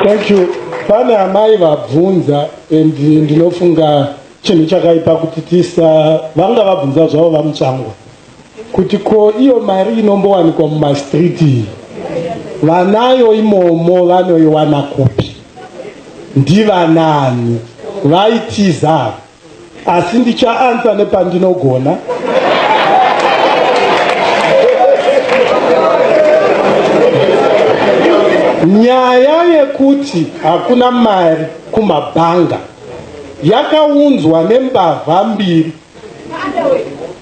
Thank you. Pane amai vabvunza ndinofunga chinhu chakaipa kuti tisa vanga vabvunza zvavo vamutsvangwa kuti ko iyo mari inombowanikwa mumastriti vanayo imomo vanoiwana kupi, ndivanani, vaitiza, asi ndichaansa nepandinogona. Nyaya yekuti hakuna mari kumabhanga yakaunzwa nembavha mbiri,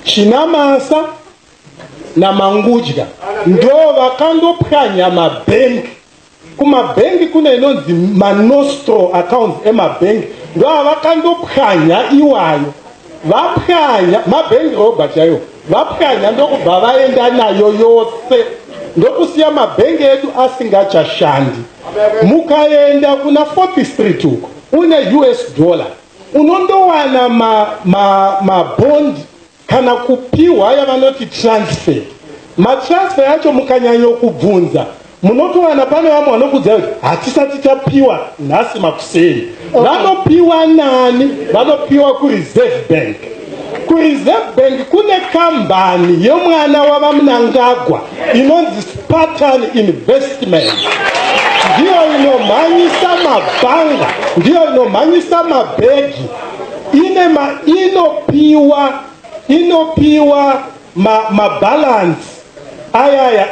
Chinamasa naMangudya, ndo vakandopwanya mabhengi. Kumabhengi kuna inonzi manostro accounts emabhengi, ndo vakandopwanya iwayo. Vapwanya mabhengi Robert yayo, vapwanya ndokubva vaenda nayo yose, ndokusiya mabhengi edu asingachashandi. Mukaenda kuna 40th Street uko une US dollar unondowana mabond kana kupiwa yavanoti transfer. Matransfer yacho mukanyanyo kubvunza munotowana pane vamwe vanokudza kuti hatisati tapiwa nhasi makuseni. Vanopiwa nani? Vanopiwa kuReserve Bank. KuReserve Bank kune kambani yemwana wava Mnangagwa inonzi Spartan Investment, ndiyo inomhanyisa mabhanga, ndiyo inomhanyisa mabhegi, inopiwa mabalance ayaya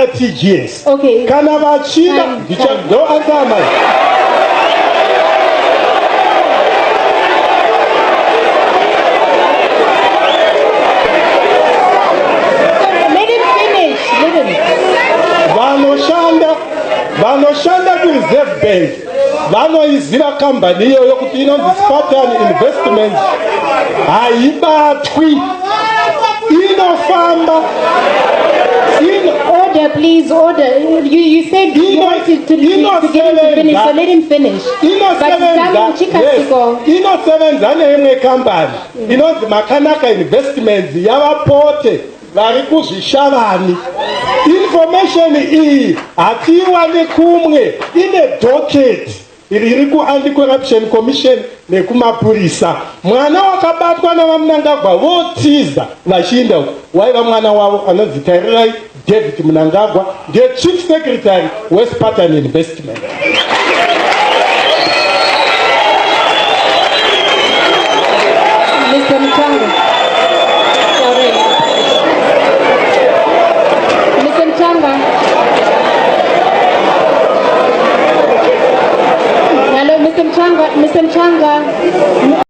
RTGS. Okay. Kana vachida ndo ansama. Vanoshanda kuReserve Bank vanoiziva kambani iyoyo kuti inonzi Spartan Investment haibatwi, inofamba. Order, please, order. You said you wanted to get him to finish, so let him finish. Inosevenza neimwe kambani inonzi Makanaka Investments yavapote vari kuzvishavani. Information iyi hatiiwane kumwe, ine docket iri ku-Anti-Corruption Commission nekumapurisa. Mwana wakabatwa navaMnangagwa votiza vachiinda uko waiva mwana wavo anonzi Tarirai David Mnangagwa, ndiye Chief Secretary weSpartan Investment. Mr. Mchanga. Sorry. Mr. Mchanga. Hello, Mr. Mchanga. Mr. Mchanga.